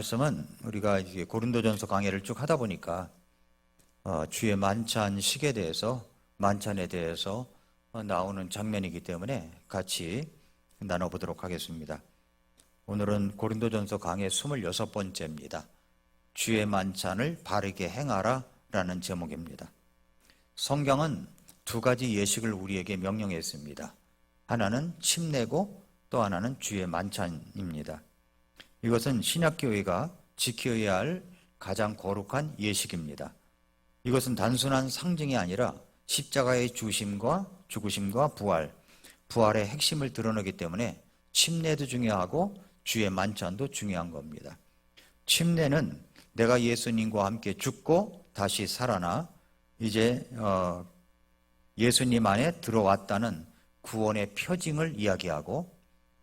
말씀은 우리가 이제 고린도전서 강해를 쭉 하다 보니까 주의 만찬식에 대해서, 만찬에 대해서 나오는 장면이기 때문에 같이 나눠보도록 하겠습니다. 오늘은 고린도전서 강해 26번째입니다. 주의 만찬을 바르게 행하라 라는 제목입니다. 성경은 두 가지 예식을 우리에게 명령했습니다. 하나는 침례고 또 하나는 주의 만찬입니다. 이것은 신약교회가 지켜야 할 가장 거룩한 예식입니다. 이것은 단순한 상징이 아니라 십자가의 주심과 죽으심과 부활의 핵심을 드러내기 때문에 침례도 중요하고 주의 만찬도 중요한 겁니다. 침례는 내가 예수님과 함께 죽고 다시 살아나 이제 예수님 안에 들어왔다는 구원의 표징을 이야기하고,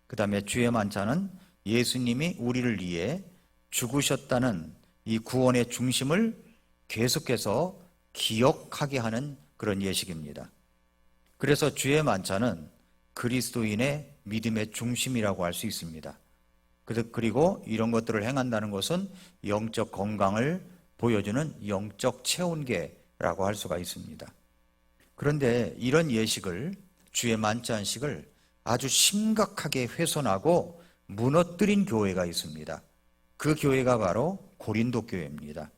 그 다음에 주의 만찬은 예수님이 우리를 위해 죽으셨다는 이 구원의 중심을 계속해서 기억하게 하는 그런 예식입니다. 그래서 주의 만찬은 그리스도인의 믿음의 중심이라고 할 수 있습니다. 그리고 이런 것들을 행한다는 것은 영적 건강을 보여주는 영적 체온계라고 할 수가 있습니다. 그런데 이런 예식을, 주의 만찬식을 아주 심각하게 훼손하고 무너뜨린 교회가 있습니다. 그 교회가 바로 고린도 교회입니다.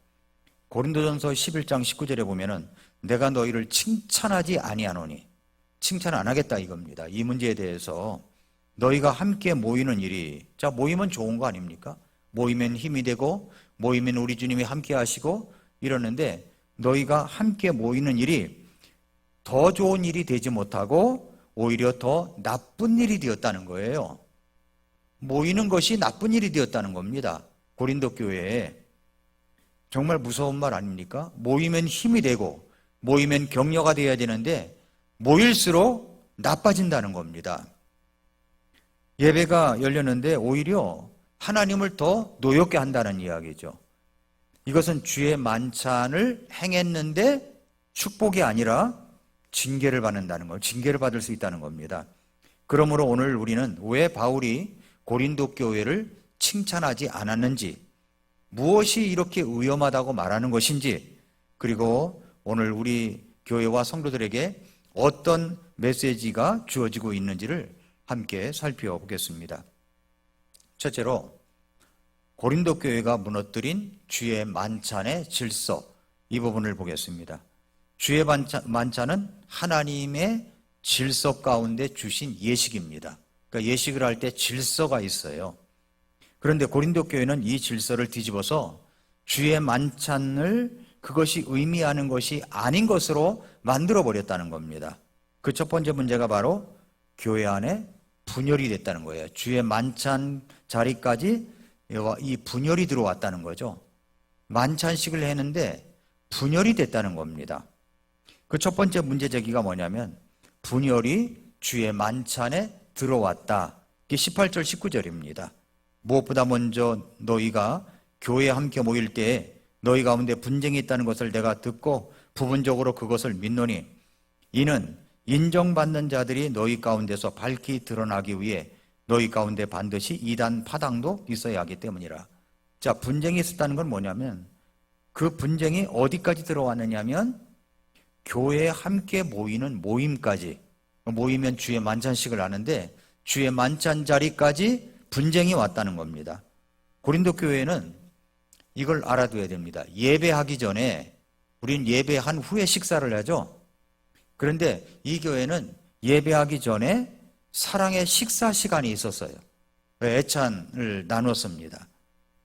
고린도전서 11장 19절에 보면은 내가 너희를 칭찬하지 아니하노니, 칭찬 안 하겠다 이겁니다. 이 문제에 대해서 너희가 함께 모이는 일이, 자, 모이면 좋은 거 아닙니까? 모이면 힘이 되고, 모이면 우리 주님이 함께 하시고 이러는데, 너희가 함께 모이는 일이 더 좋은 일이 되지 못하고 오히려 더 나쁜 일이 되었다는 거예요. 모이는 것이 나쁜 일이 되었다는 겁니다. 고린도 교회에. 정말 무서운 말 아닙니까? 모이면 힘이 되고 모이면 격려가 되어야 되는데 모일수록 나빠진다는 겁니다. 예배가 열렸는데 오히려 하나님을 더 노엽게 한다는 이야기죠. 이것은 주의 만찬을 행했는데 축복이 아니라 징계를 받는다는 걸, 징계를 받을 수 있다는 겁니다. 그러므로 오늘 우리는 왜 바울이 고린도 교회를 칭찬하지 않았는지, 무엇이 이렇게 위험하다고 말하는 것인지, 그리고 오늘 우리 교회와 성도들에게 어떤 메시지가 주어지고 있는지를 함께 살펴보겠습니다. 첫째로 고린도 교회가 무너뜨린 주의 만찬의 질서, 이 부분을 보겠습니다. 주의 만찬은 하나님의 질서 가운데 주신 예식입니다. 그러니까 예식을 할 때 질서가 있어요. 그런데 고린도 교회는 이 질서를 뒤집어서 주의 만찬을 그것이 의미하는 것이 아닌 것으로 만들어 버렸다는 겁니다. 그 첫 번째 문제가 바로 교회 안에 분열이 됐다는 거예요. 주의 만찬 자리까지 이 분열이 들어왔다는 거죠. 만찬식을 했는데 분열이 됐다는 겁니다. 그 첫 번째 문제 제기가 뭐냐면 분열이 주의 만찬에 들어왔다. 이게 18절 19절입니다. 무엇보다 먼저 너희가 교회에 함께 모일 때에 너희 가운데 분쟁이 있다는 것을 내가 듣고 부분적으로 그것을 믿노니 이는 인정받는 자들이 너희 가운데서 밝히 드러나기 위해 너희 가운데 반드시 이단 파당도 있어야 하기 때문이라. 자, 분쟁이 있었다는 건 뭐냐면 그 분쟁이 어디까지 들어왔느냐면 교회에 함께 모이는 모임까지, 모이면 주의 만찬식을 하는데 주의 만찬 자리까지 분쟁이 왔다는 겁니다. 고린도 교회는 이걸 알아둬야 됩니다. 예배하기 전에, 우린 예배한 후에 식사를 하죠. 그런데 이 교회는 예배하기 전에 사랑의 식사 시간이 있었어요. 애찬을 나눴습니다.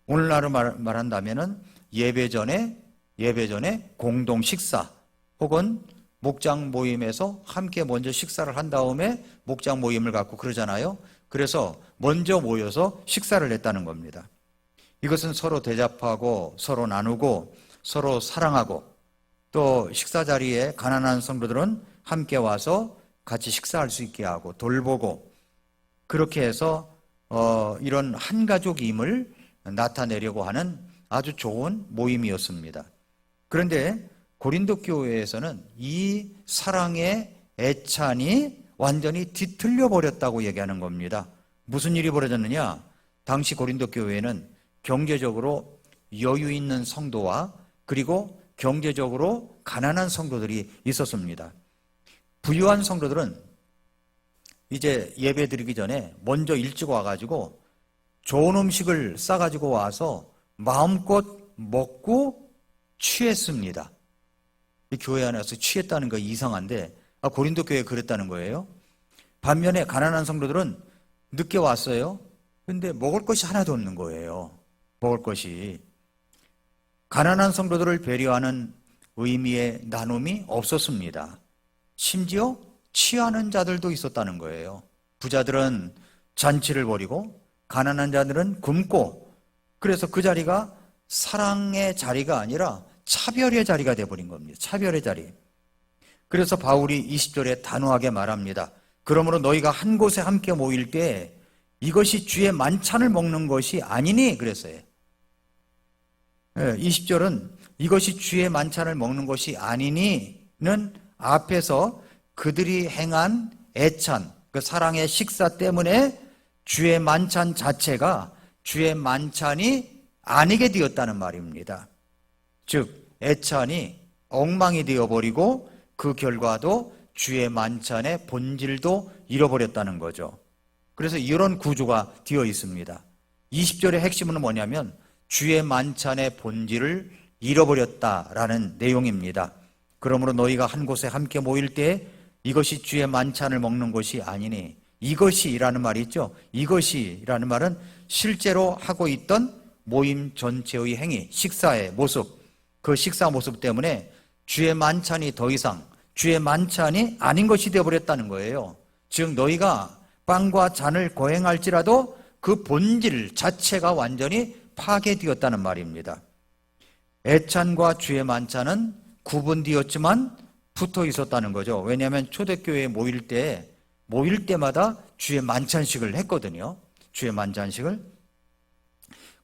오늘날로 말한다면은 예배 전에 공동 식사, 혹은 목장 모임에서 함께 먼저 식사를 한 다음에 목장 모임을 갖고 그러잖아요. 그래서 먼저 모여서 식사를 했다는 겁니다. 이것은 서로 대접하고 서로 나누고 서로 사랑하고, 또 식사 자리에 가난한 성도들은 함께 와서 같이 식사할 수 있게 하고 돌보고, 그렇게 해서 이런 한 가족임을 나타내려고 하는 아주 좋은 모임이었습니다. 그런데 고린도 교회에서는 이 사랑의 애찬이 완전히 뒤틀려 버렸다고 얘기하는 겁니다. 무슨 일이 벌어졌느냐? 당시 고린도 교회는 경제적으로 여유 있는 성도와 그리고 경제적으로 가난한 성도들이 있었습니다. 부유한 성도들은 이제 예배 드리기 전에 먼저 일찍 와가지고 좋은 음식을 싸가지고 와서 마음껏 먹고 취했습니다. 이 교회 안에 와서 취했다는 거 이상한데 고린도 교회에 그랬다는 거예요. 반면에 가난한 성도들은 늦게 왔어요. 근데 먹을 것이 하나도 없는 거예요. 먹을 것이. 가난한 성도들을 배려하는 의미의 나눔이 없었습니다. 심지어 취하는 자들도 있었다는 거예요. 부자들은 잔치를 벌이고 가난한 자들은 굶고, 그래서 그 자리가 사랑의 자리가 아니라 차별의 자리가 되어버린 겁니다. 차별의 자리. 그래서 바울이 20절에 단호하게 말합니다. 그러므로 너희가 한 곳에 함께 모일 때 이것이 주의 만찬을 먹는 것이 아니니 그랬어요. 20절은 이것이 주의 만찬을 먹는 것이 아니니는 앞에서 그들이 행한 애찬, 그 사랑의 식사 때문에 주의 만찬 자체가 주의 만찬이 아니게 되었다는 말입니다. 즉 애찬이 엉망이 되어버리고 그 결과도 주의 만찬의 본질도 잃어버렸다는 거죠. 그래서 이런 구조가 되어 있습니다. 20절의 핵심은 뭐냐면 주의 만찬의 본질을 잃어버렸다라는 내용입니다. 그러므로 너희가 한 곳에 함께 모일 때 이것이 주의 만찬을 먹는 것이 아니니, 이것이라는 말이 있죠. 이것이라는 말은 실제로 하고 있던 모임 전체의 행위, 식사의 모습, 그 식사 모습 때문에 주의 만찬이 더 이상 주의 만찬이 아닌 것이 되어버렸다는 거예요. 즉 너희가 빵과 잔을 거행할지라도 그 본질 자체가 완전히 파괴되었다는 말입니다. 애찬과 주의 만찬은 구분되었지만 붙어 있었다는 거죠. 왜냐하면 초대교회에 모일 때마다 주의 만찬식을 했거든요. 주의 만찬식을.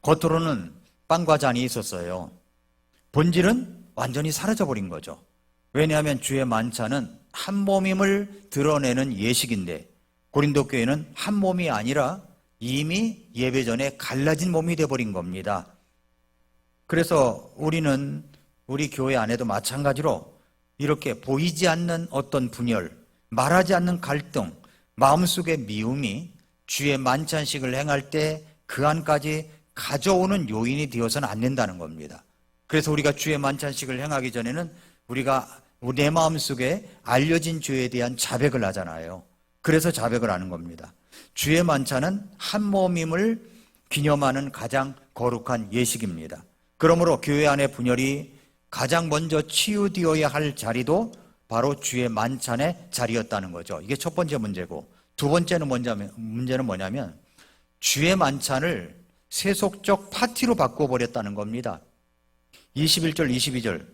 겉으로는 빵과 잔이 있었어요. 본질은 완전히 사라져버린 거죠. 왜냐하면 주의 만찬은 한 몸임을 드러내는 예식인데 고린도 교회는 한 몸이 아니라 이미 예배 전에 갈라진 몸이 되어버린 겁니다. 그래서 우리는 우리 교회 안에도 마찬가지로 이렇게 보이지 않는 어떤 분열, 말하지 않는 갈등, 마음속의 미움이 주의 만찬식을 행할 때 그 안까지 가져오는 요인이 되어서는 안 된다는 겁니다. 그래서 우리가 주의 만찬식을 행하기 전에는 우리가 내 마음속에 알려진 죄에 대한 자백을 하잖아요. 그래서 자백을 하는 겁니다. 주의 만찬은 한 몸임을 기념하는 가장 거룩한 예식입니다. 그러므로 교회 안의 분열이 가장 먼저 치유되어야 할 자리도 바로 주의 만찬의 자리였다는 거죠. 이게 첫 번째 문제고, 두 번째는 문제는 뭐냐면 주의 만찬을 세속적 파티로 바꿔버렸다는 겁니다. 21절, 22절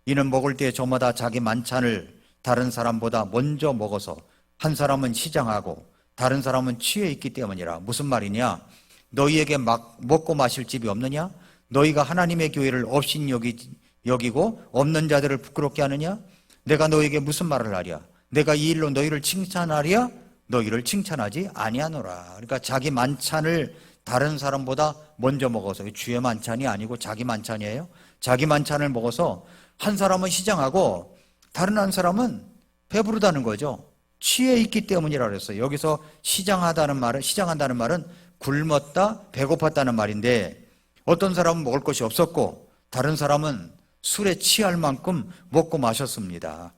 이는 먹을 때 저마다 자기 만찬을 다른 사람보다 먼저 먹어서 한 사람은 시장하고 다른 사람은 취해 있기 때문이라. 무슨 말이냐? 너희에게 막 먹고 마실 집이 없느냐? 너희가 하나님의 교회를 업신 여기고 없는 자들을 부끄럽게 하느냐? 내가 너희에게 무슨 말을 하랴? 내가 이 일로 너희를 칭찬하랴? 너희를 칭찬하지 아니하노라. 그러니까 자기 만찬을 다른 사람보다 먼저 먹어서, 주의 만찬이 아니고 자기 만찬이에요. 자기 만찬을 먹어서 한 사람은 시장하고 다른 한 사람은 배부르다는 거죠. 취해 있기 때문이라 그랬어요. 여기서 시장한다는 말은 굶었다, 배고팠다는 말인데 어떤 사람은 먹을 것이 없었고 다른 사람은 술에 취할 만큼 먹고 마셨습니다.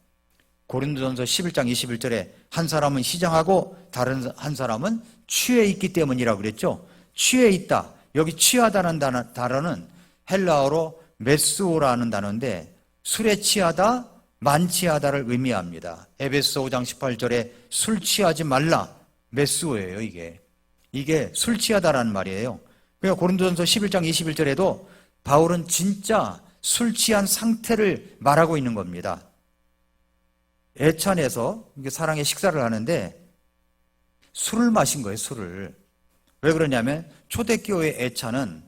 고린도전서 11장 21절에 한 사람은 시장하고 다른 한 사람은 취해 있기 때문이라고 그랬죠. 취해 있다. 여기 취하다는 단어는 헬라어로 메스오라는 단어인데 술에 취하다, 만취하다를 의미합니다. 에베소 5장 18절에 술 취하지 말라. 메스오예요, 이게 술 취하다라는 말이에요. 그러니까 고린도전서 11장 21절에도 바울은 진짜 술 취한 상태를 말하고 있는 겁니다. 애찬에서 사랑의 식사를 하는데 술을 마신 거예요, 술을. 왜 그러냐면 초대교회 애찬은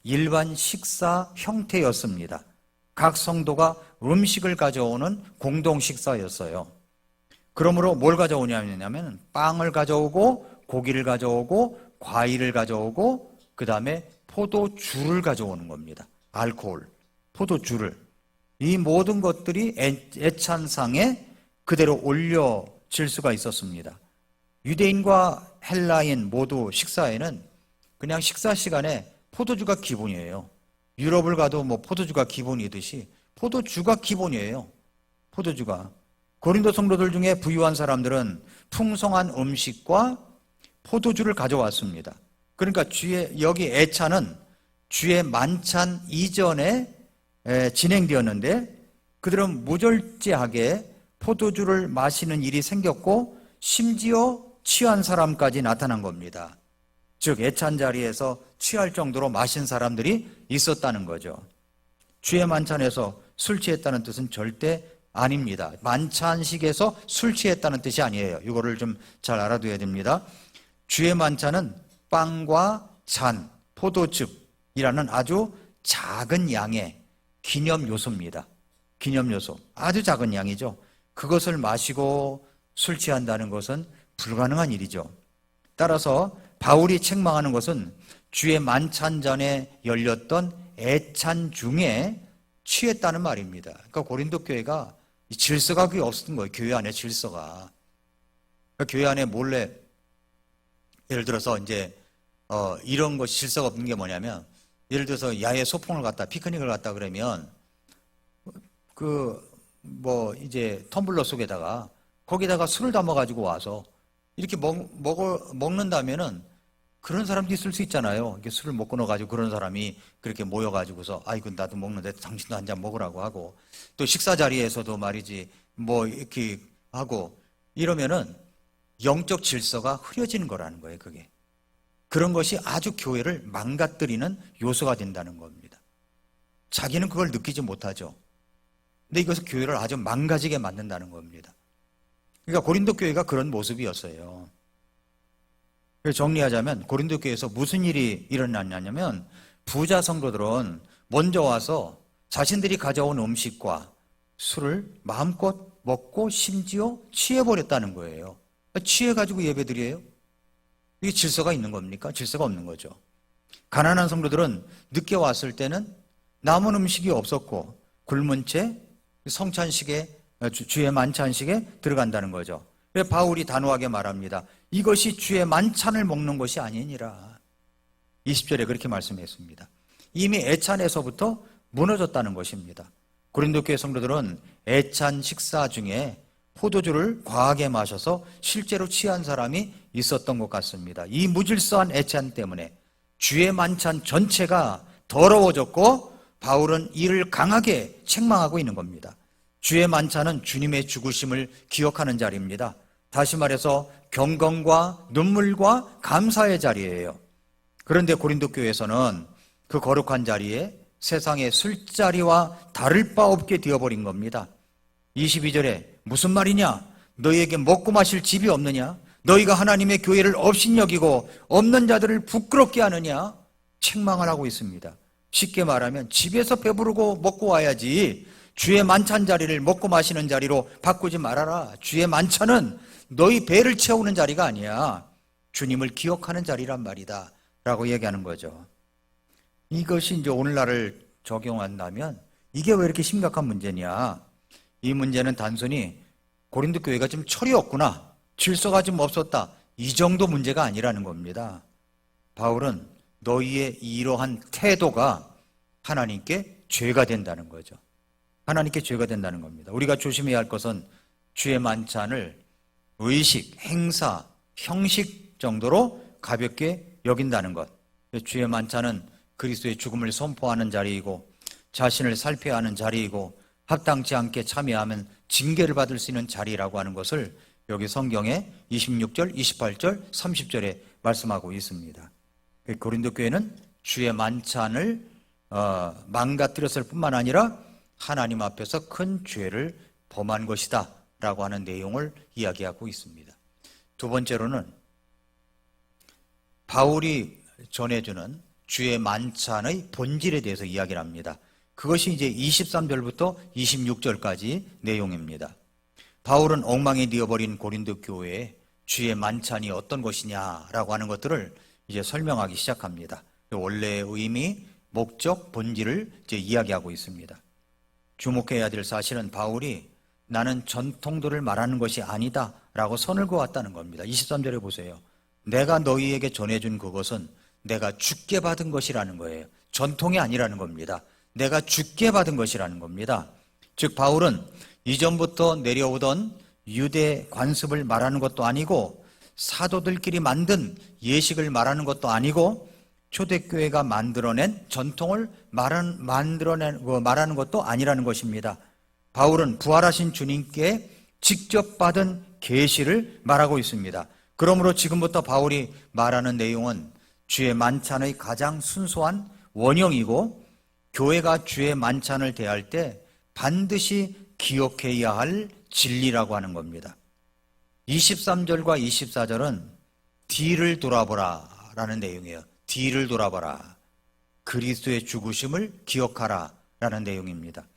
일반 식사 형태였습니다. 각 성도가 음식을 가져오는 공동 식사였어요. 그러므로 뭘 가져오냐면 빵을 가져오고 고기를 가져오고 과일을 가져오고 그 다음에 포도주를 가져오는 겁니다. 알코올, 포도주를. 이 모든 것들이 애찬상에 그대로 올려질 수가 있었습니다. 유대인과 헬라인 모두 식사에는 그냥 식사 시간에 포도주가 기본이에요. 유럽을 가도 뭐 포도주가 기본이듯이 포도주가 기본이에요. 포도주가. 고린도 성도들 중에 부유한 사람들은 풍성한 음식과 포도주를 가져왔습니다. 그러니까 여기 애찬은 주의 만찬 이전에 진행되었는데 그들은 무절제하게 포도주를 마시는 일이 생겼고 심지어 취한 사람까지 나타난 겁니다. 즉 애찬 자리에서 취할 정도로 마신 사람들이 있었다는 거죠. 주의 만찬에서 술 취했다는 뜻은 절대 아닙니다. 만찬식에서 술 취했다는 뜻이 아니에요. 이거를 좀 잘 알아둬야 됩니다. 주의 만찬은 빵과 잔, 포도즙이라는 아주 작은 양의 기념 요소입니다. 기념 요소. 아주 작은 양이죠. 그것을 마시고 술 취한다는 것은 불가능한 일이죠. 따라서 바울이 책망하는 것은 주의 만찬 전에 열렸던 애찬 중에 취했다는 말입니다. 그러니까 고린도 교회가 질서가 그게 없었던 거예요. 교회 안에 질서가. 그러니까 교회 안에 몰래 예를 들어서 이제 이런 것이 질서가 없는 게 뭐냐면 예를 들어서 야외 소풍을 갔다 피크닉을 갔다 그러면 이제 텀블러 속에다가 거기다가 술을 담아 가지고 와서 이렇게 먹는다면은 그런 사람도 있을 수 있잖아요. 이렇게 술을 못 끊어가지고 그런 사람이 그렇게 모여가지고서 아이고 나도 먹는데 당신도 한 잔 먹으라고 하고 또 식사 자리에서도 말이지 뭐 이렇게 하고 이러면은 영적 질서가 흐려지는 거라는 거예요. 그게 그런 것이 아주 교회를 망가뜨리는 요소가 된다는 겁니다. 자기는 그걸 느끼지 못하죠. 근데 이것은 교회를 아주 망가지게 만든다는 겁니다. 그러니까 고린도 교회가 그런 모습이었어요. 정리하자면 고린도 교회에서 무슨 일이 일어났냐면 부자 성도들은 먼저 와서 자신들이 가져온 음식과 술을 마음껏 먹고 심지어 취해버렸다는 거예요. 취해가지고 예배드려요? 이게 질서가 있는 겁니까? 질서가 없는 거죠. 가난한 성도들은 늦게 왔을 때는 남은 음식이 없었고 굶은 채 성찬식에 주의 만찬식에 들어간다는 거죠. 그래서 바울이 단호하게 말합니다. 이것이 주의 만찬을 먹는 것이 아니니라. 20절에 그렇게 말씀했습니다. 이미 애찬에서부터 무너졌다는 것입니다. 고린도 교회 성도들은 애찬 식사 중에 포도주를 과하게 마셔서 실제로 취한 사람이 있었던 것 같습니다. 이 무질서한 애찬 때문에 주의 만찬 전체가 더러워졌고 바울은 이를 강하게 책망하고 있는 겁니다. 주의 만찬은 주님의 죽으심을 기억하는 자리입니다. 다시 말해서 경건과 눈물과 감사의 자리예요. 그런데 고린도 교회에서는 그 거룩한 자리에 세상의 술자리와 다를 바 없게 되어버린 겁니다. 22절에 무슨 말이냐? 너희에게 먹고 마실 집이 없느냐? 너희가 하나님의 교회를 업신여기고 없는 자들을 부끄럽게 하느냐? 책망을 하고 있습니다. 쉽게 말하면 집에서 배부르고 먹고 와야지 주의 만찬 자리를 먹고 마시는 자리로 바꾸지 말아라. 주의 만찬은 너희 배를 채우는 자리가 아니야. 주님을 기억하는 자리란 말이다 라고 얘기하는 거죠. 이것이 이제 오늘날을 적용한다면 이게 왜 이렇게 심각한 문제냐? 이 문제는 단순히 고린도 교회가 좀 철이 없구나, 질서가 좀 없었다, 이 정도 문제가 아니라는 겁니다. 바울은 너희의 이러한 태도가 하나님께 죄가 된다는 거죠. 하나님께 죄가 된다는 겁니다. 우리가 조심해야 할 것은 주의 만찬을 의식, 행사, 형식 정도로 가볍게 여긴다는 것. 주의 만찬은 그리스도의 죽음을 선포하는 자리이고 자신을 살펴야 하는 자리이고 합당치 않게 참여하면 징계를 받을 수 있는 자리라고 하는 것을 여기 성경에 26절, 28절, 30절에 말씀하고 있습니다. 고린도 교회는 주의 만찬을 망가뜨렸을 뿐만 아니라 하나님 앞에서 큰 죄를 범한 것이다 라고 하는 내용을 이야기하고 있습니다. 두 번째로는 바울이 전해주는 주의 만찬의 본질에 대해서 이야기를 합니다. 그것이 이제 23절부터 26절까지 내용입니다. 바울은 엉망이 되어버린 고린도 교회에 주의 만찬이 어떤 것이냐라고 하는 것들을 이제 설명하기 시작합니다. 원래의 의미, 목적, 본질을 이제 이야기하고 있습니다. 주목해야 될 사실은 바울이 나는 전통들을 말하는 것이 아니다 라고 선을 그었다는 겁니다. 23절에 보세요. 내가 너희에게 전해준 그것은 내가 주께 받은 것이라는 거예요. 전통이 아니라는 겁니다. 내가 주께 받은 것이라는 겁니다. 즉 바울은 이전부터 내려오던 유대 관습을 말하는 것도 아니고 사도들끼리 만든 예식을 말하는 것도 아니고 초대교회가 만들어낸 전통을 말하는 것도 아니라는 것입니다. 바울은 부활하신 주님께 직접 받은 계시를 말하고 있습니다. 그러므로 지금부터 바울이 말하는 내용은 주의 만찬의 가장 순수한 원형이고 교회가 주의 만찬을 대할 때 반드시 기억해야 할 진리라고 하는 겁니다. 23절과 24절은 뒤를 돌아보라 라는 내용이에요. 뒤를 돌아보라. 그리스도의 죽으심을 기억하라 라는 내용입니다.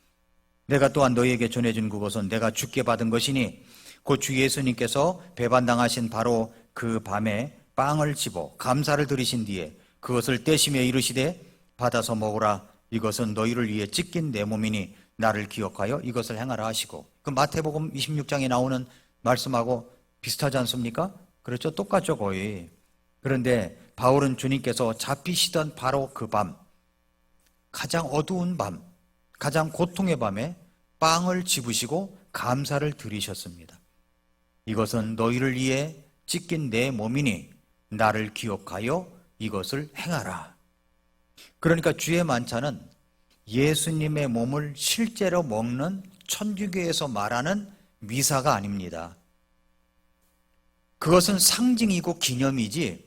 내가 또한 너희에게 전해준 그것은 내가 주께 받은 것이니 곧 주 예수님께서 배반당하신 바로 그 밤에 빵을 집어 감사를 드리신 뒤에 그것을 떼시며 이르시되 받아서 먹으라. 이것은 너희를 위해 찢긴 내 몸이니 나를 기억하여 이것을 행하라 하시고. 그 마태복음 26장에 나오는 말씀하고 비슷하지 않습니까? 그렇죠? 똑같죠 거의. 그런데 바울은 주님께서 잡히시던 바로 그 밤, 가장 어두운 밤, 가장 고통의 밤에 빵을 집으시고 감사를 드리셨습니다. 이것은 너희를 위해 찢긴 내 몸이니 나를 기억하여 이것을 행하라. 그러니까 주의 만찬은 예수님의 몸을 실제로 먹는 천주교에서 말하는 미사가 아닙니다. 그것은 상징이고 기념이지,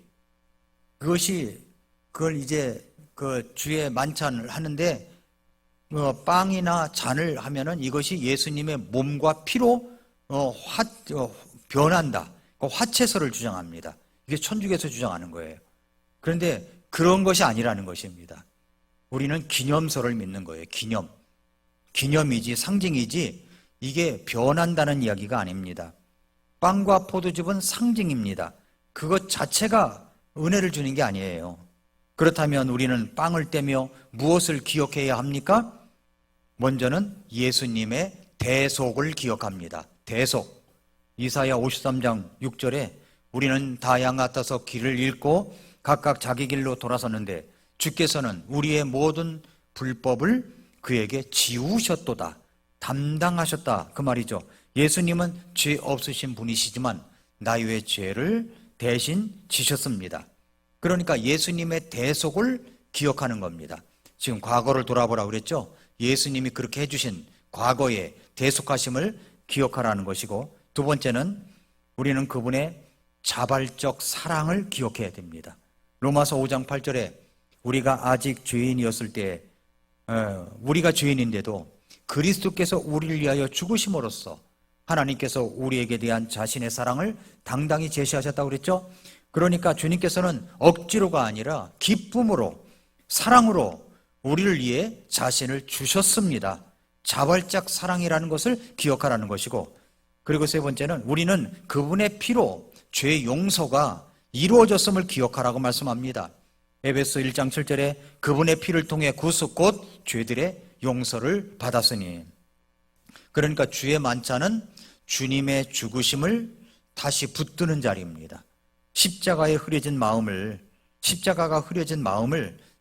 그걸 이제 그 주의 만찬을 하는데 빵이나 잔을 하면은 이것이 예수님의 몸과 피로 변한다. 화채설을 주장합니다. 이게 천주교에서 주장하는 거예요. 그런데 그런 것이 아니라는 것입니다. 우리는 기념설을 믿는 거예요. 기념이지 상징이지 이게 변한다는 이야기가 아닙니다. 빵과 포도즙은 상징입니다. 그것 자체가 은혜를 주는 게 아니에요. 그렇다면 우리는 빵을 떼며 무엇을 기억해야 합니까? 먼저는 예수님의 대속을 기억합니다. 대속. 이사야 53장 6절에 우리는 다 양 같아서 길을 잃고 각각 자기 길로 돌아섰는데 주께서는 우리의 모든 불법을 그에게 지우셨도다. 담당하셨다. 그 말이죠. 예수님은 죄 없으신 분이시지만 나의 죄를 대신 지셨습니다. 그러니까 예수님의 대속을 기억하는 겁니다. 지금 과거를 돌아보라 그랬죠. 예수님이 그렇게 해주신 과거의 대속하심을 기억하라는 것이고, 두 번째는 우리는 그분의 자발적 사랑을 기억해야 됩니다. 로마서 5장 8절에 우리가 아직 죄인이었을 때, 우리가 죄인인데도 그리스도께서 우리를 위하여 죽으심으로써 하나님께서 우리에게 대한 자신의 사랑을 당당히 제시하셨다고 그랬죠. 그러니까 주님께서는 억지로가 아니라 기쁨으로, 사랑으로 우리를 위해 자신을 주셨습니다. 자발적 사랑이라는 것을 기억하라는 것이고, 그리고 세 번째는 우리는 그분의 피로 죄 용서가 이루어졌음을 기억하라고 말씀합니다. 에베소 1장 7절에 그분의 피를 통해 구속 곧 죄들의 용서를 받았으니. 그러니까 주의 만찬은 주님의 죽으심을 다시 붙드는 자리입니다. 십자가가 흐려진 마음을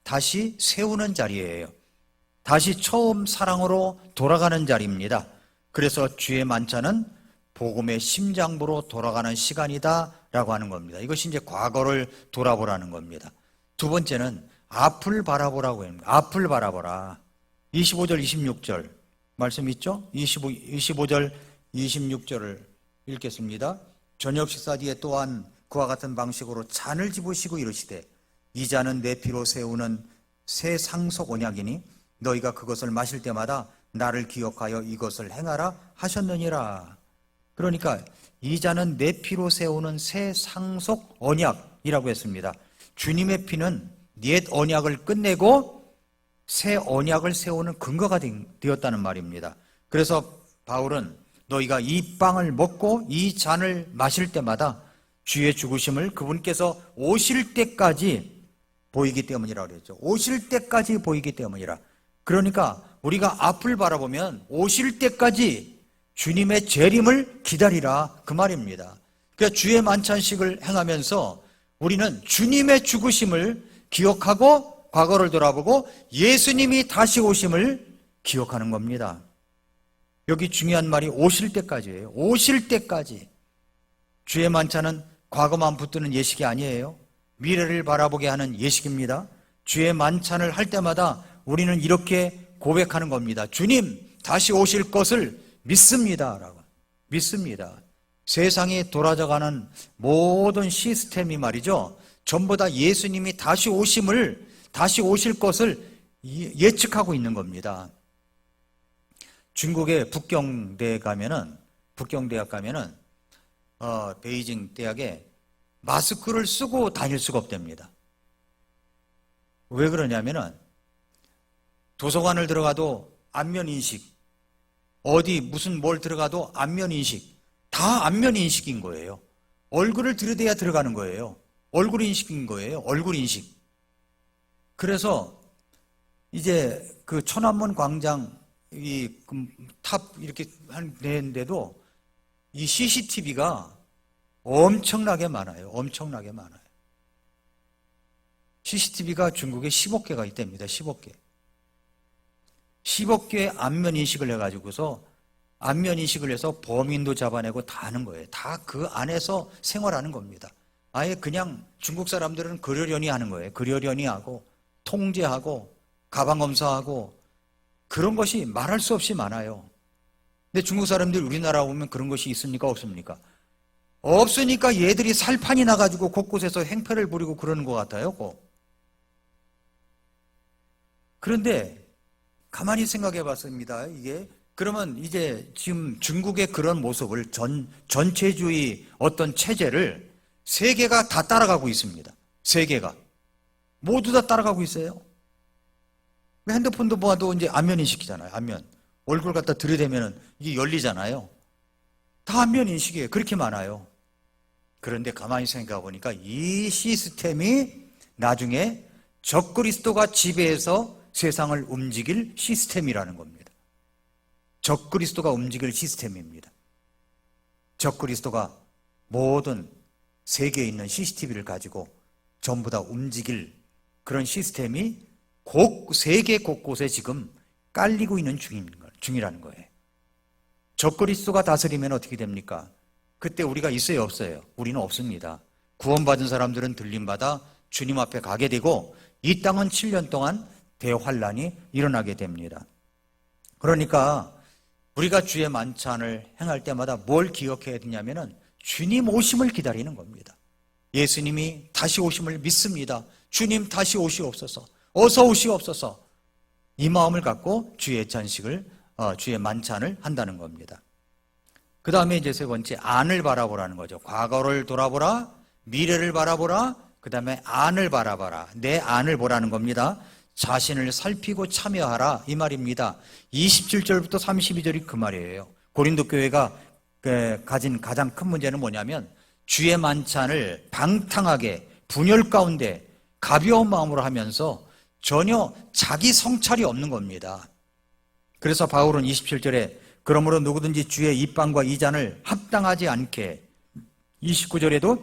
다시 세우는 자리예요. 다시 처음 사랑으로 돌아가는 자리입니다. 그래서 주의 만찬은 복음의 심장부로 돌아가는 시간이다라고 하는 겁니다. 이것이 이제 과거를 돌아보라는 겁니다. 두 번째는 앞을 바라보라고 합니다. 앞을 바라보라. 25절, 26절 말씀 있죠? 25절, 26절을 읽겠습니다. 저녁 식사 뒤에 또한 그와 같은 방식으로 잔을 집으시고 이르시되 이 잔은 내 피로 세우는 새 상속 언약이니 너희가 그것을 마실 때마다 나를 기억하여 이것을 행하라 하셨느니라. 그러니까 이 잔은 내 피로 세우는 새 상속 언약이라고 했습니다. 주님의 피는 옛 언약을 끝내고 새 언약을 세우는 근거가 되었다는 말입니다. 그래서 바울은 너희가 이 빵을 먹고 이 잔을 마실 때마다 주의 죽으심을 그분께서 오실 때까지 보이기 때문이라고 그랬죠. 오실 때까지 보이기 때문이라. 그러니까 우리가 앞을 바라보면 오실 때까지 주님의 재림을 기다리라 그 말입니다. 그러니까 주의 만찬식을 행하면서 우리는 주님의 죽으심을 기억하고 과거를 돌아보고 예수님이 다시 오심을 기억하는 겁니다. 여기 중요한 말이 오실 때까지예요. 오실 때까지. 주의 만찬은 과거만 붙드는 예식이 아니에요. 미래를 바라보게 하는 예식입니다. 주의 만찬을 할 때마다 우리는 이렇게 고백하는 겁니다. 주님 다시 오실 것을 믿습니다 라고. 믿습니다. 세상이 돌아가는 모든 시스템이 말이죠, 전부 다 예수님이 다시 오실 것을 예측하고 있는 겁니다. 중국의 북경대학 가면은 베이징 대학에 마스크를 쓰고 다닐 수가 없답니다. 왜 그러냐면은 도서관을 들어가도 안면 인식, 어디 무슨 뭘 들어가도 안면 인식, 다 안면 인식인 거예요. 얼굴을 들여대야 들어가는 거예요. 얼굴 인식인 거예요. 얼굴 인식. 그래서 이제 그 천안문 광장 이 탑 이렇게 하는데도 이 CCTV가 엄청나게 많아요. 엄청나게 많아요. CCTV가 중국에 15개가 있답니다. 15개. 15개의 안면 인식을 해가지고서 안면 인식을 해서 범인도 잡아내고 다 하는 거예요. 다 그 안에서 생활하는 겁니다. 아예 그냥 중국 사람들은 그러려니 하는 거예요. 그러려니 하고 통제하고 가방 검사하고 그런 것이 말할 수 없이 많아요. 근데 중국 사람들 우리나라 오면 그런 것이 있습니까? 없습니까? 없으니까 얘들이 살판이 나가지고 곳곳에서 행패를 부리고 그러는 것 같아요. 그런데 가만히 생각해 봤습니다. 이게 그러면 이제 지금 중국의 그런 모습을 전체주의 어떤 체제를 세계가 다 따라가고 있습니다. 세계가 모두 다 따라가고 있어요. 핸드폰도 봐도 이제 안면 인식이잖아요. 안면. 얼굴 갖다 들이대면 이게 열리잖아요. 다 안면 인식이에요. 그렇게 많아요. 그런데 가만히 생각해 보니까 이 시스템이 나중에 적그리스도가 지배해서 세상을 움직일 시스템이라는 겁니다. 적그리스도가 움직일 시스템입니다. 적그리스도가 모든 세계에 있는 CCTV를 가지고 전부 다 움직일 그런 시스템이 세계 곳곳에 지금 깔리고 있는 중이라는 거예요. 적그리스도가 다스리면 어떻게 됩니까? 그때 우리가 있어요, 없어요? 우리는 없습니다. 구원받은 사람들은 들림받아 주님 앞에 가게 되고 이 땅은 7년 동안 대환란이 일어나게 됩니다. 그러니까 우리가 주의 만찬을 행할 때마다 뭘 기억해야 되냐면은 주님 오심을 기다리는 겁니다. 예수님이 다시 오심을 믿습니다. 주님 다시 오시옵소서. 어서 오시옵소서. 이 마음을 갖고 주의 주의 만찬을 한다는 겁니다. 그 다음에 이제 세 번째, 안을 바라보라는 거죠. 과거를 돌아보라, 미래를 바라보라, 그 다음에 안을 바라봐라. 내 안을 보라는 겁니다. 자신을 살피고 참여하라 이 말입니다. 27절부터 32절이 그 말이에요. 고린도 교회가 가진 가장 큰 문제는 뭐냐면 주의 만찬을 방탕하게 분열 가운데 가벼운 마음으로 하면서 전혀 자기 성찰이 없는 겁니다. 그래서 바울은 27절에 그러므로 누구든지 주의 이 빵과 이 잔을 합당하지 않게, 29절에도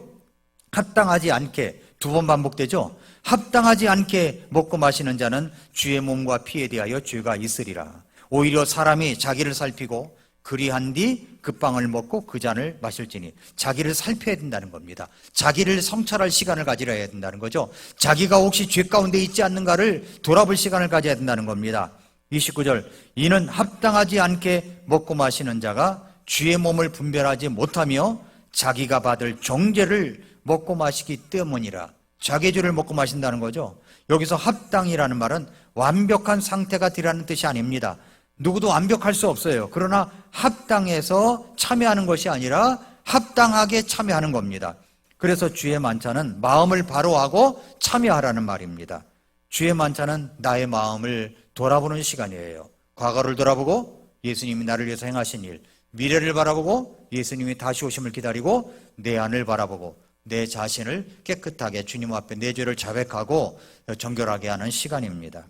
합당하지 않게 두 번 반복되죠. 합당하지 않게 먹고 마시는 자는 주의 몸과 피에 대하여 죄가 있으리라. 오히려 사람이 자기를 살피고 그리한 뒤 그 빵을 먹고 그 잔을 마실지니, 자기를 살펴야 된다는 겁니다. 자기를 성찰할 시간을 가지려 해야 된다는 거죠. 자기가 혹시 죄 가운데 있지 않는가를 돌아볼 시간을 가져야 된다는 겁니다. 29절, 이는 합당하지 않게 먹고 마시는 자가 주의 몸을 분별하지 못하며 자기가 받을 정죄를 먹고 마시기 때문이라. 자기의 죄를 먹고 마신다는 거죠. 여기서 합당이라는 말은 완벽한 상태가 되라는 뜻이 아닙니다. 누구도 완벽할 수 없어요. 그러나 합당해서 참여하는 것이 아니라 합당하게 참여하는 겁니다. 그래서 주의 만찬은 마음을 바로 하고 참여하라는 말입니다. 주의 만찬은 나의 마음을 돌아보는 시간이에요. 과거를 돌아보고 예수님이 나를 위해서 행하신 일, 미래를 바라보고 예수님이 다시 오심을 기다리고 내 안을 바라보고 내 자신을 깨끗하게 주님 앞에 내 죄를 자백하고 정결하게 하는 시간입니다.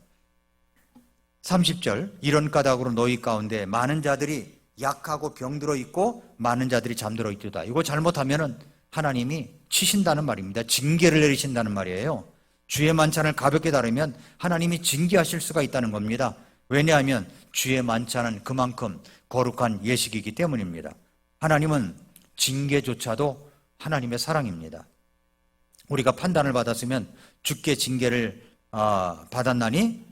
30절, 이런 까닭으로 너희 가운데 많은 자들이 약하고 병들어 있고 많은 자들이 잠들어 있도다. 이거 잘못하면은 하나님이 치신다는 말입니다. 징계를 내리신다는 말이에요. 주의 만찬을 가볍게 다루면 하나님이 징계하실 수가 있다는 겁니다. 왜냐하면 주의 만찬은 그만큼 거룩한 예식이기 때문입니다. 하나님은 징계조차도 하나님의 사랑입니다. 우리가 판단을 받았으면 주께 징계를 받았나니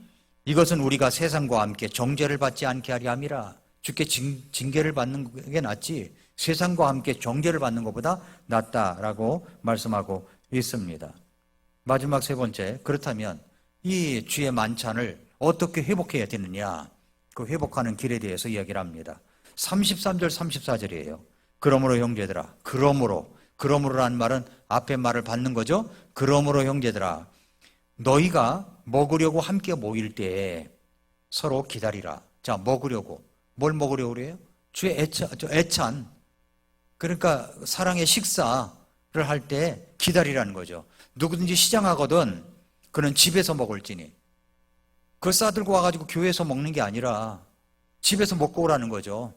이것은 우리가 세상과 함께 정죄를 받지 않게 하려 함이라. 주께 징계를 받는 게 낫지 세상과 함께 정죄를 받는 것보다 낫다라고 말씀하고 있습니다. 마지막 세 번째, 그렇다면 이 주의 만찬을 어떻게 회복해야 되느냐, 그 회복하는 길에 대해서 이야기를 합니다. 33절 34절이에요. 그러므로 형제들아, 그러므로라는 말은 앞에 말을 받는 거죠. 그러므로 형제들아, 너희가 먹으려고 함께 모일 때 서로 기다리라. 자, 먹으려고. 뭘 먹으려고 그래요? 주의 애찬. 그러니까 사랑의 식사를 할 때 기다리라는 거죠. 누구든지 시장하거든 그는 집에서 먹을지니. 그걸 싸들고 와가지고 교회에서 먹는 게 아니라 집에서 먹고 오라는 거죠.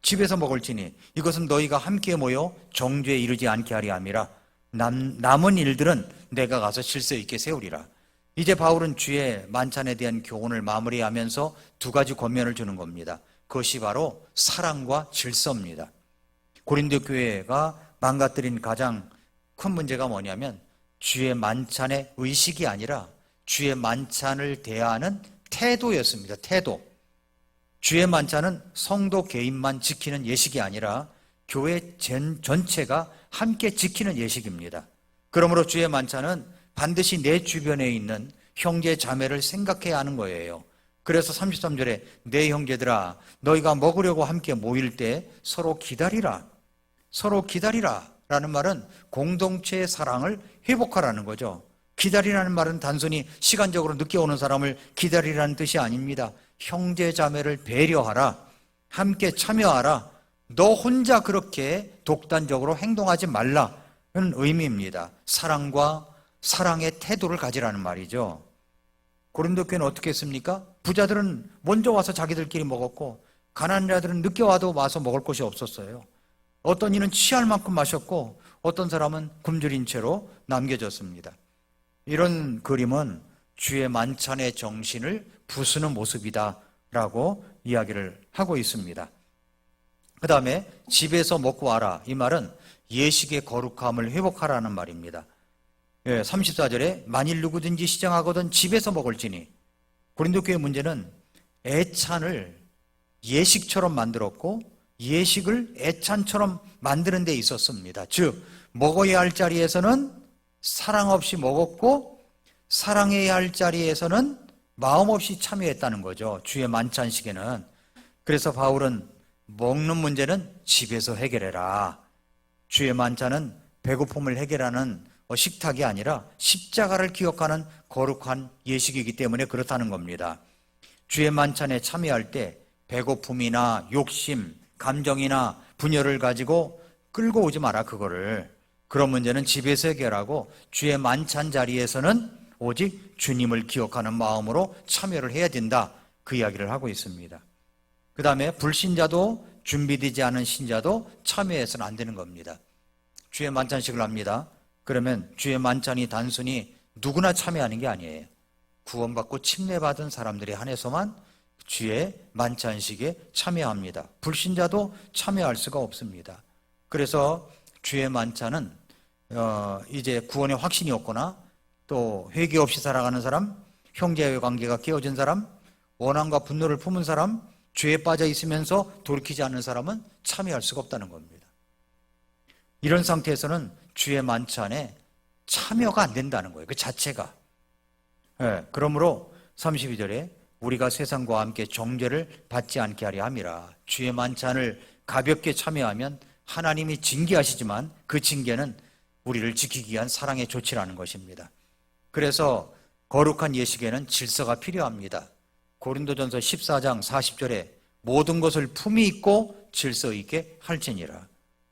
집에서 먹을지니 이것은 너희가 함께 모여 정죄에 이르지 않게 하리 함이라. 남은 일들은 내가 가서 질서 있게 세우리라. 이제 바울은 주의 만찬에 대한 교훈을 마무리하면서 두 가지 권면을 주는 겁니다. 그것이 바로 사랑과 질서입니다. 고린도 교회가 망가뜨린 가장 큰 문제가 뭐냐면 주의 만찬의 의식이 아니라 주의 만찬을 대하는 태도였습니다. 태도. 주의 만찬은 성도 개인만 지키는 예식이 아니라 교회 전체가 함께 지키는 예식입니다. 그러므로 주의 만찬은 반드시 내 주변에 있는 형제 자매를 생각해야 하는 거예요. 그래서 33절에 내 형제들아 너희가 먹으려고 함께 모일 때 서로 기다리라. 서로 기다리라 라는 말은 공동체의 사랑을 회복하라는 거죠. 기다리라는 말은 단순히 시간적으로 늦게 오는 사람을 기다리라는 뜻이 아닙니다. 형제 자매를 배려하라. 함께 참여하라. 너 혼자 그렇게 독단적으로 행동하지 말라는 의미입니다. 사랑과 사랑의 태도를 가지라는 말이죠. 고린도 교회는 어떻게 했습니까? 부자들은 먼저 와서 자기들끼리 먹었고 가난한 자들은 늦게 와도 와서 먹을 곳이 없었어요. 어떤 이는 취할 만큼 마셨고 어떤 사람은 굶주린 채로 남겨졌습니다. 이런 그림은 주의 만찬의 정신을 부수는 모습이다라고 이야기를 하고 있습니다. 그 다음에 집에서 먹고 와라. 이 말은 예식의 거룩함을 회복하라는 말입니다. 34절에 만일 누구든지 시장하거든 집에서 먹을지니. 고린도 교회 문제는 애찬을 예식처럼 만들었고 예식을 애찬처럼 만드는 데 있었습니다. 즉 먹어야 할 자리에서는 사랑 없이 먹었고 사랑해야 할 자리에서는 마음 없이 참여했다는 거죠. 주의 만찬식에는. 그래서 바울은 먹는 문제는 집에서 해결해라. 주의 만찬은 배고픔을 해결하는 식탁이 아니라 십자가를 기억하는 거룩한 예식이기 때문에 그렇다는 겁니다. 주의 만찬에 참여할 때 배고픔이나 욕심, 감정이나 분열을 가지고 끌고 오지 마라. 그거를. 그런 문제는 집에서 해결하고 주의 만찬 자리에서는 오직 주님을 기억하는 마음으로 참여를 해야 된다. 그 이야기를 하고 있습니다. 그 다음에 불신자도 준비되지 않은 신자도 참여해서는 안 되는 겁니다. 주의 만찬식을 합니다. 그러면 주의 만찬이 단순히 누구나 참여하는 게 아니에요. 구원받고 침례받은 사람들에 한해서만 주의 만찬식에 참여합니다. 불신자도 참여할 수가 없습니다. 그래서 주의 만찬은 이제 구원의 확신이 없거나 또 회개 없이 살아가는 사람, 형제의 관계가 깨어진 사람, 원한과 분노를 품은 사람, 죄에 빠져 있으면서 돌이키지 않는 사람은 참여할 수가 없다는 겁니다. 이런 상태에서는 주의 만찬에 참여가 안 된다는 거예요. 그 자체가. 그러므로 32절에 우리가 세상과 함께 정죄를 받지 않게 하려 함이라. 주의 만찬을 가볍게 참여하면 하나님이 징계하시지만 그 징계는 우리를 지키기 위한 사랑의 조치라는 것입니다. 그래서 거룩한 예식에는 질서가 필요합니다. 고린도전서 14장 40절에 모든 것을 품위 있고 질서 있게 할지니라.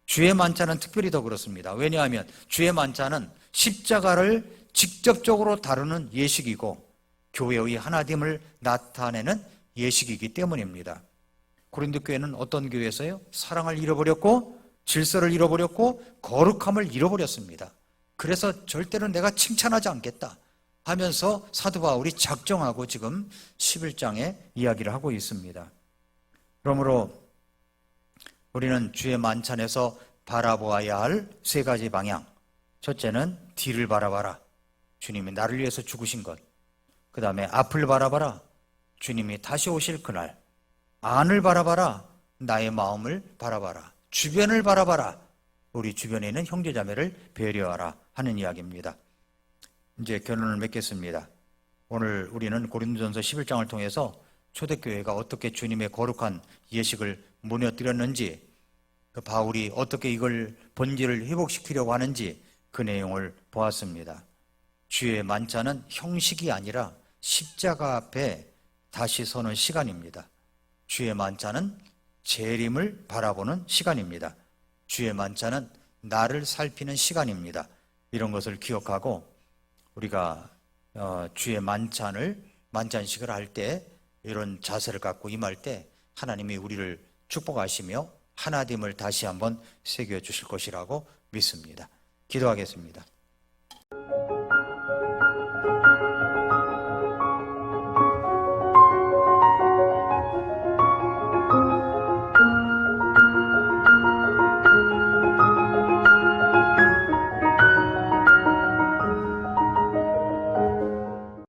주의 만찬은 특별히 더 그렇습니다. 왜냐하면 주의 만찬은 십자가를 직접적으로 다루는 예식이고 교회의 하나됨을 나타내는 예식이기 때문입니다. 고린도 교회는 어떤 교회에서요? 사랑을 잃어버렸고 질서를 잃어버렸고 거룩함을 잃어버렸습니다. 그래서 절대로 내가 칭찬하지 않겠다 하면서 사도 바울이 작정하고 지금 11장에 이야기를 하고 있습니다. 그러므로 우리는 주의 만찬에서 바라보아야 할 세 가지 방향. 첫째는 뒤를 바라봐라. 주님이 나를 위해서 죽으신 것. 그 다음에 앞을 바라봐라. 주님이 다시 오실 그날. 안을 바라봐라. 나의 마음을 바라봐라. 주변을 바라봐라. 우리 주변에 있는 형제자매를 배려하라 하는 이야기입니다. 이제 결론을 맺겠습니다. 오늘 우리는 고린도전서 11장을 통해서 초대교회가 어떻게 주님의 거룩한 예식을 무너뜨렸는지, 그 바울이 어떻게 이걸 본질을 회복시키려고 하는지 그 내용을 보았습니다. 주의 만찬은 형식이 아니라 십자가 앞에 다시 서는 시간입니다. 주의 만찬은 재림을 바라보는 시간입니다. 주의 만찬은 나를 살피는 시간입니다. 이런 것을 기억하고 우리가 주의 만찬식을 할 때 이런 자세를 갖고 임할 때 하나님이 우리를 축복하시며 하나됨을 다시 한번 새겨 주실 것이라고 믿습니다. 기도하겠습니다.